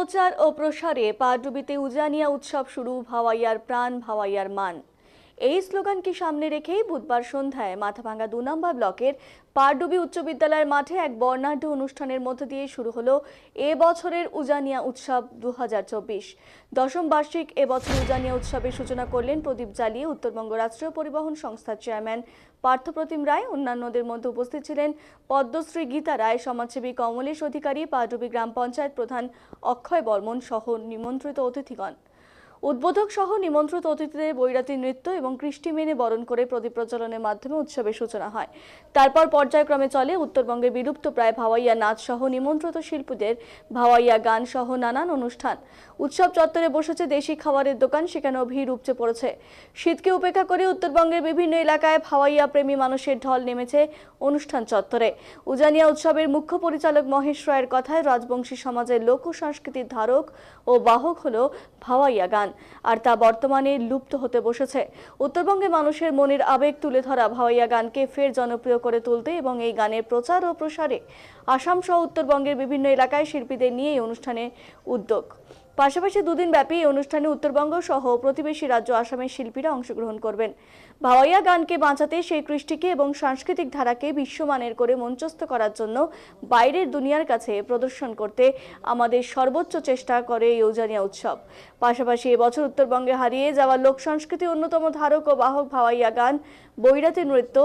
প্রচার ও প্রসারে পাটডুবিতে উজানিয়া উৎসব শুরু, ভাওয়াইয়ার প্রাণ ভাওয়াইয়ার মান। এই স্লোগানকে সামনে রেখেই বুধবার সন্ধ্যায় মাথাভাঙ্গা ২ নম্বর ব্লকের পাটডুবি উচ্চ বিদ্যালয়ের মাঠে এক বর্ণাঢ্য অনুষ্ঠানের মধ্য দিয়ে শুরু হলো এবছরের উজানিয়া উৎসব ২০২৪। দশম বার্ষিক এবছর উজানিয়া উৎসবের সূচনা করলেন প্রদীপ জ্বালিয়ে উত্তরবঙ্গ রাষ্ট্রীয় পরিবহন সংস্থার চেয়ারম্যান পার্থপ্রতিম রায়। অন্যান্যদের মধ্যে উপস্থিত ছিলেন পদ্মশ্রী গীতা রায়, সমাজসেবী কমলেশ অধিকারী, পাটডুবি গ্রাম পঞ্চায়েত প্রধান অক্ষয় বর্মন সহ নিমন্ত্রিত অতিথিগণ। উদ্বোধক সহ নিমন্ত্রিত অতিথিদের বৈরাতি নৃত্য এবং কৃষ্টি মেনে বরণ করে প্রদীপ প্রজ্বলনের মাধ্যমে উৎসবের সূচনা হয়। তারপর পর্যায়ক্রমে চলে উত্তরবঙ্গের বিলুপ্ত প্রায় ভাওয়াইয়া নাচ সহ নিমন্ত্রিত শিল্পীদের ভাওয়াইয়া গান সহ নানান অনুষ্ঠান। উৎসব চত্বরে বসেছে দেশি খাবারের দোকান, সেখানেও ভিড় উপচে পড়েছে। শীতকে উপেক্ষা করে উত্তরবঙ্গের বিভিন্ন এলাকায় ভাওয়াইয়া প্রেমী মানুষের ঢল নেমেছে অনুষ্ঠান চত্বরে। উজানিয়া উৎসবের মুখ্য পরিচালক মহেশ রায়ের কথায় রাজবংশী সমাজের লোক সংস্কৃতির ধারক ও বাহক হলো ভাওয়াইয়া গান, আর তা বর্তমানে লুপ্ত হতে বসেছে। উত্তরবঙ্গের মানুষের মনের আবেগ তুলে ধরা ভাওয়াইয়া গানকে ফের জনপ্রিয় করে তুলতে এবং এই গানের প্রচার ও প্রসারে আসাম সহ উত্তরবঙ্গের বিভিন্ন এলাকায় শিল্পীদের নিয়ে এই অনুষ্ঠানে উদ্যোগ। পাশাপাশি দুদিন ব্যাপী এই অনুষ্ঠানে উত্তরবঙ্গ সহ প্রতিবেশী রাজ্য আসামের শিল্পীরা অংশগ্রহণ করবেন। ভাওয়াইয়া গানকে বাঁচাতে সেই কৃষ্টিকে এবং সাংস্কৃতিক ধারাকে বিশ্বমানের করে মঞ্চস্থ করার জন্য বাইরের দুনিয়ার কাছে প্রদর্শন করতে আমাদের সর্বোচ্চ চেষ্টা করে এই উজানিয়া উৎসব। পাশাপাশি এবছর উত্তরবঙ্গে হারিয়ে যাওয়া লোক সংস্কৃতির অন্যতম ধারক ও বাহক ভাওয়াইয়া গান, বৈরাতি নৃত্য,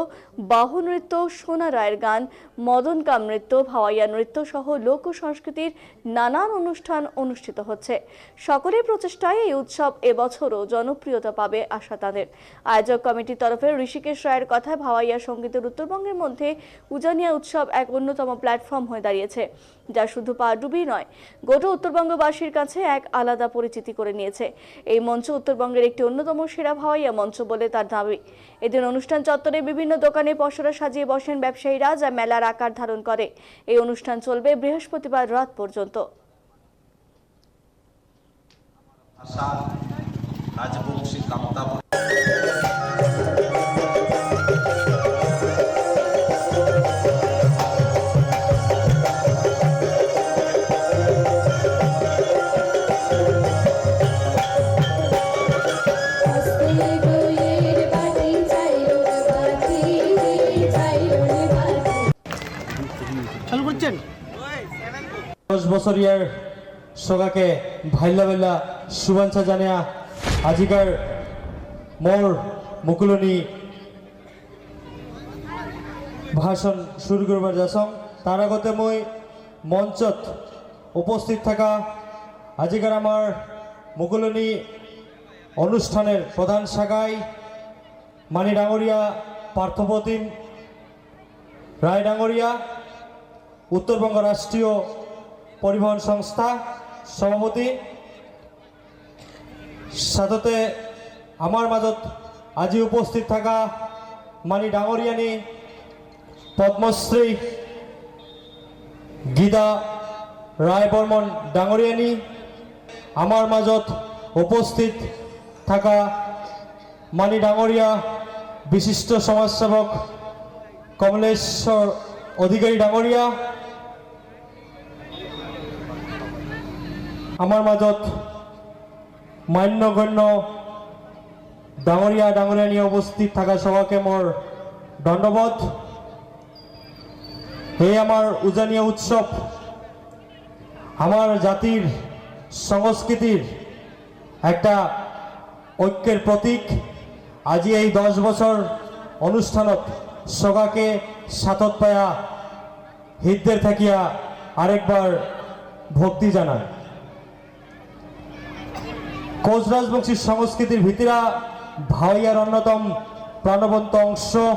বাহু নৃত্য, সোনা রায়ের গান, মদন কাম নৃত্য, ভাওয়াইয়া নৃত্য সহ লোক সংস্কৃতির নানান অনুষ্ঠান অনুষ্ঠিত হচ্ছে। সকলের প্রচেষ্টায় এই উৎসব এবছরও জনপ্রিয়তা পাবে আশা তাদের। আয়োজক কমিটির তরফে ঋষিকেশ রায়ের কথায় ভাওয়াইয়া সঙ্গীতের উত্তরবঙ্গের মধ্যে উজানিয়া উৎসব এক অন্যতম প্ল্যাটফর্ম হয়ে দাঁড়িয়েছে, যা শুধু পাটডুবি নয়, গোটা উত্তরবঙ্গবাসীর কাছে এক আলাদা পরিচিতি করে নিয়েছে। এই মঞ্চ উত্তরবঙ্গের একটি অন্যতম সেরা ভাওয়াইয়া মঞ্চ বলে তার দাবি। এদিন অনুষ্ঠান চত্বরে বিভিন্ন দোকানে পসরা সাজিয়ে বসেন ব্যবসায়ীরা, যা মেলার আকার ধারণ করে। এই অনুষ্ঠান চলবে বৃহস্পতিবার রাত পর্যন্ত। চালু করছেন 10 বছরিয়ার সগাকে ভাইলা ভাইলা শুভেচ্ছা জানিয়া আজিকার মোর মুকুলনি ভাষণ শুরু করবার যাচ্ছং। তার আগতে মই মঞ্চত উপস্থিত থাকা আজিকার আমার মুকুলনি অনুষ্ঠানের প্রধান শাখায় মানি ডাঙরিয়া পার্থপ্রতিম রায় ডাঙরিয়া, উত্তরবঙ্গ রাষ্ট্রীয় পরিবহন সংস্থা সভাপতি, সাথে আমার মাজত আজি উপস্থিত থাকা মানি ডাঙরিয়ানি পদ্মশ্রী গীতা রায় বর্মন ডাঙরিয়ানি, আমার মাজত উপস্থিত থাকা মানি ডাঙরিয়া বিশিষ্ট সমাজসেবক কমলেশ্বর অধিকারী ডাঙরিয়া, আমার মাজত মান্যগণ্য ডাঙরিয়া নিয়ে উপস্থিত থাকা সবাইকে মোর ধন্যবাদ। এই আমার উজানিয়া উৎসব আমার জাতির সংস্কৃতির একটা ঐক্যের প্রতীক। আজি এই 10 বছর অনুষ্ঠানত সগাকে সাতত পায়া হৃদয়ের থাকিয়া আরেকবার ভক্তি জানায়। কোচ রাজবংশী সংস্কৃতির ভিতরা ভাওয়াইয়ার অন্যতম প্রাণবন্ত অংশ।